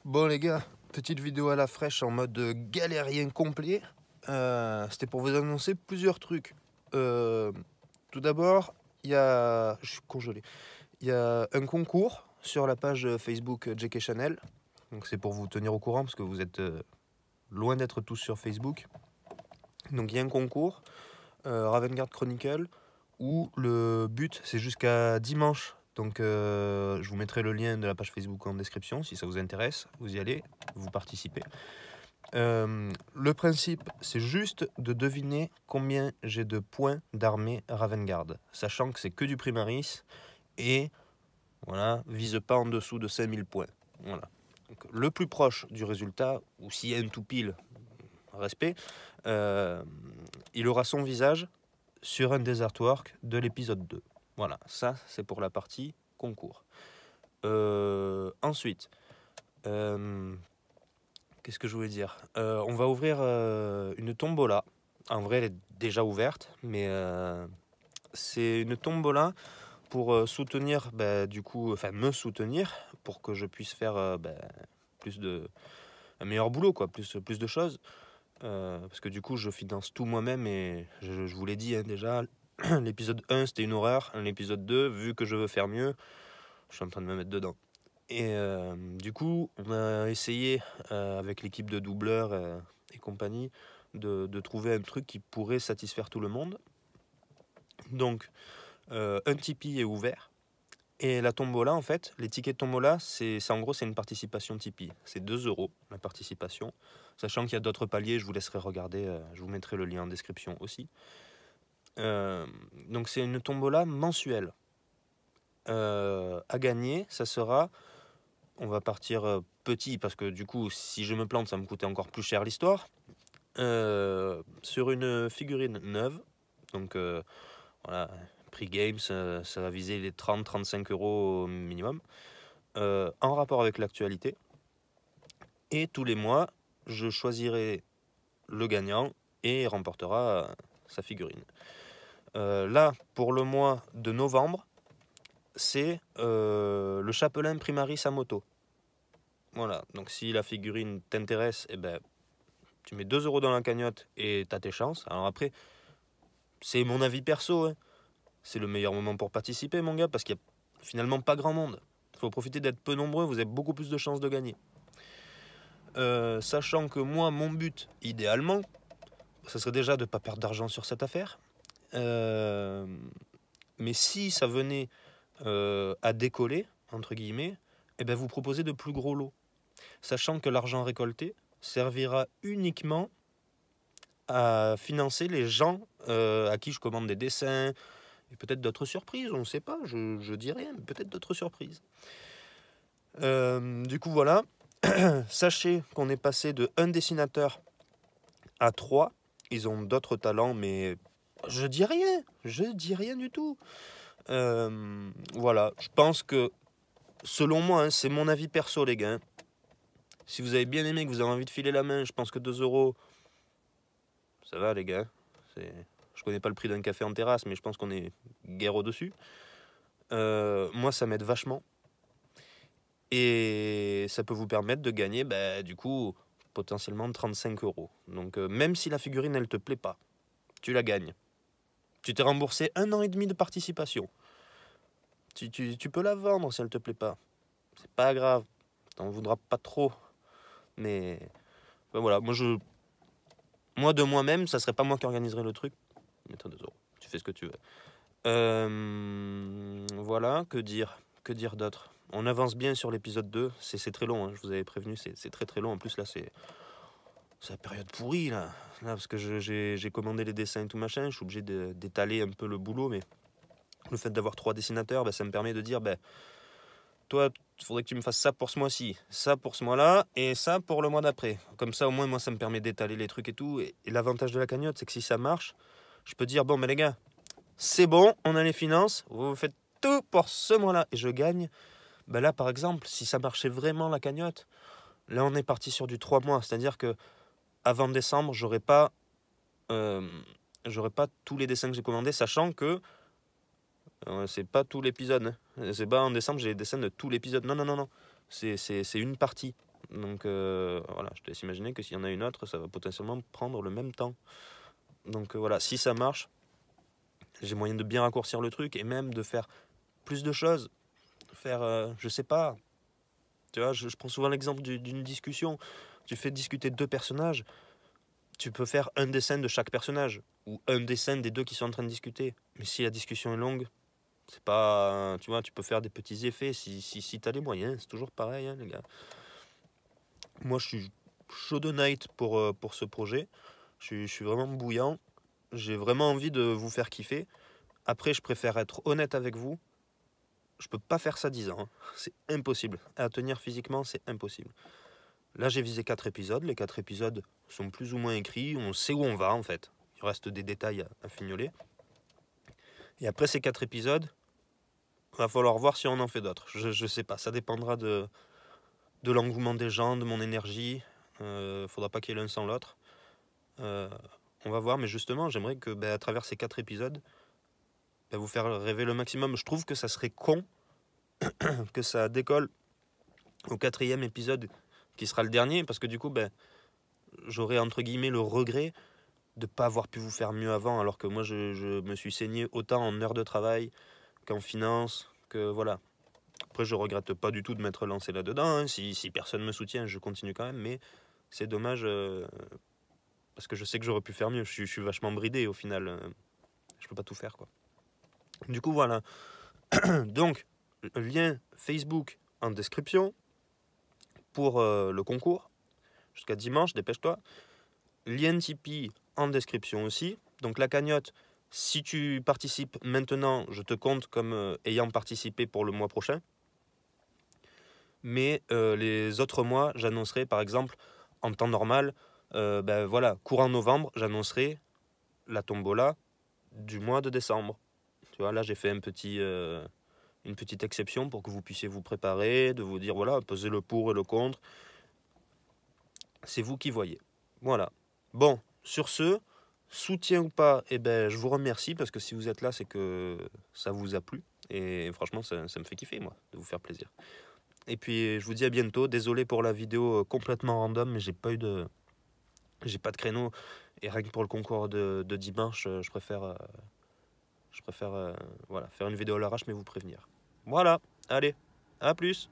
Bon les gars, petite vidéo à la fraîche en mode galérien complet. C'était pour vous annoncer plusieurs trucs. Tout d'abord, je suis congelé. Il y a un concours sur la page Facebook JK Channel. Donc c'est pour vous tenir au courant parce que vous êtes loin d'être tous sur Facebook. Donc il y a un concours, Ravengard Chronicle, où le but c'est jusqu'à dimanche. Donc je vous mettrai le lien de la page Facebook en description si ça vous intéresse. Vous y allez, vous participez. Le principe, c'est juste de deviner combien j'ai de points d'armée Ravengard, sachant que c'est que du primaris et voilà, vise pas en dessous de 5000 points. Voilà. Donc, le plus proche du résultat, ou s'il y a une tout pile, respect, il aura son visage sur un des artworks de l'épisode 2. Voilà, ça c'est pour la partie concours. Ensuite, qu'est-ce que je voulais dire, on va ouvrir une tombola. En vrai, elle est déjà ouverte, mais c'est une tombola pour soutenir, du coup, enfin me soutenir, pour que je puisse faire un meilleur boulot, quoi, plus de choses. Parce que du coup, je finance tout moi-même et je vous l'ai dit hein, déjà, l'épisode 1 c'était une horreur. L'épisode 2, vu que je veux faire mieux, je suis en train de me mettre dedans. Et du coup, on a essayé avec l'équipe de doubleurs et compagnie de trouver un truc qui pourrait satisfaire tout le monde. Donc, un Tipeee est ouvert. Et la tombola, en fait, les tickets de tombola, en gros, c'est une participation Tipeee. C'est 2 € la participation. Sachant qu'il y a d'autres paliers, je vous laisserai regarder, je vous mettrai le lien en description aussi. Donc c'est une tombola mensuelle. À gagner, ça sera, on va partir petit, parce que du coup, si je me plante, ça me coûtait encore plus cher l'histoire. Sur une figurine neuve, donc voilà, prix Games, ça va viser les 30-35 € au minimum, en rapport avec l'actualité. Et tous les mois, je choisirai le gagnant et il remportera sa figurine. Là, pour le mois de novembre, c'est le chapelain Primaris à moto. Voilà, donc si la figurine t'intéresse, eh ben, tu mets 2 € dans la cagnotte et t'as tes chances. Alors après, c'est mon avis perso, hein. C'est le meilleur moment pour participer, mon gars, parce qu'il n'y a finalement pas grand monde. Il faut profiter d'être peu nombreux, vous avez beaucoup plus de chances de gagner. Sachant que moi, mon but, idéalement, ça serait déjà de ne pas perdre d'argent sur cette affaire. Mais si ça venait à décoller, entre guillemets, eh ben vous proposez de plus gros lots. Sachant que l'argent récolté servira uniquement à financer les gens à qui je commande des dessins, et peut-être d'autres surprises, on ne sait pas, je dis rien, mais peut-être d'autres surprises. Du coup, voilà. Sachez qu'on est passé de 1 dessinateur à 3. Ils ont d'autres talents, mais je dis rien du tout. Voilà, je pense que, selon moi, hein, c'est mon avis perso, les gars. Si vous avez bien aimé, que vous avez envie de filer la main, je pense que 2 €, ça va, les gars. Je connais pas le prix d'un café en terrasse, mais je pense qu'on est guère au-dessus. Moi, ça m'aide vachement. Et ça peut vous permettre de gagner, du coup, potentiellement 35 €. Donc, même si la figurine, elle te plaît pas, tu la gagnes. Tu t'es remboursé 1 an et demi de participation. Tu peux la vendre si elle te plaît pas. C'est pas grave. T'en voudras pas trop. Mais voilà, moi de moi-même, ça serait pas moi qui organiserais le truc. Mettre 2 €. Tu fais ce que tu veux. Voilà, que dire d'autre? On avance bien sur l'épisode 2. C'est très long, hein, je vous avais prévenu, c'est très long. En plus, là, c'est la période pourrie, là parce que j'ai commandé les dessins et tout machin. Je suis obligé d'étaler un peu le boulot, mais le fait d'avoir 3 dessinateurs, ça me permet de dire, toi, il faudrait que tu me fasses ça pour ce mois-ci, ça pour ce mois-là, et ça pour le mois d'après. Comme ça, au moins, moi, ça me permet d'étaler les trucs et tout. Et l'avantage de la cagnotte, c'est que si ça marche, je peux dire, bon, les gars, c'est bon, on a les finances, vous faites tout pour ce mois-là, et je gagne. Là, par exemple, si ça marchait vraiment la cagnotte, là, on est parti sur du 3 mois. C'est-à-dire que avant décembre, j'aurais pas tous les dessins que j'ai commandés, sachant que c'est pas tout l'épisode. Hein. C'est pas en décembre, j'ai les dessins de tout l'épisode. Non. C'est une partie. Donc voilà, je te laisse imaginer que s'il y en a une autre, ça va potentiellement prendre le même temps. Donc voilà, si ça marche, j'ai moyen de bien raccourcir le truc et même de faire plus de choses. Faire, je sais pas, tu vois, je prends souvent l'exemple d'une discussion. Tu fais discuter deux personnages, tu peux faire un dessin de chaque personnage ou un dessin des deux qui sont en train de discuter. Mais si la discussion est longue, c'est pas, tu vois, tu peux faire des petits effets si t'as les moyens. C'est toujours pareil, hein, les gars. Moi, je suis chaud de night pour ce projet. Je suis vraiment bouillant. J'ai vraiment envie de vous faire kiffer. Après, je préfère être honnête avec vous. Je peux pas faire ça 10 ans, hein. C'est impossible. À tenir physiquement, c'est impossible. Là, j'ai visé 4 épisodes. Les 4 épisodes sont plus ou moins écrits. On sait où on va, en fait. Il reste des détails à fignoler. Et après ces 4 épisodes, il va falloir voir si on en fait d'autres. Je sais pas. Ça dépendra de l'engouement des gens, de mon énergie. Faudra pas qu'il y ait l'un sans l'autre. On va voir. Mais justement, j'aimerais que, à travers ces 4 épisodes, vous faire rêver le maximum. Je trouve que ça serait con que ça décolle au 4e épisode qui sera le dernier, parce que du coup, j'aurais entre guillemets le regret de ne pas avoir pu vous faire mieux avant, alors que moi je me suis saigné autant en heures de travail qu'en finance, que voilà. Après, je regrette pas du tout de m'être lancé là-dedans, hein. Si personne me soutient, je continue quand même, mais c'est dommage parce que je sais que j'aurais pu faire mieux. Je suis vachement bridé au final, je peux pas tout faire, quoi. Du coup, voilà. Donc, lien Facebook en description pour le concours jusqu'à dimanche, dépêche-toi. Lien Tipeee en description aussi. Donc la cagnotte, si tu participes maintenant, je te compte comme ayant participé pour le mois prochain. Mais les autres mois, j'annoncerai par exemple en temps normal, voilà, courant novembre, j'annoncerai la tombola du mois de décembre. Tu vois, là j'ai fait une petite exception pour que vous puissiez vous préparer, de vous dire voilà, peser le pour et le contre. C'est vous qui voyez. Voilà. Bon, sur ce, soutien ou pas, je vous remercie parce que si vous êtes là, c'est que ça vous a plu. Et franchement, ça me fait kiffer, moi, de vous faire plaisir. Et puis, je vous dis à bientôt. Désolé pour la vidéo complètement random, mais j'ai pas de créneau. Et rien que pour le concours de dimanche, je préfère voilà, faire une vidéo à l'arrache, mais vous prévenir. Voilà, allez, à plus.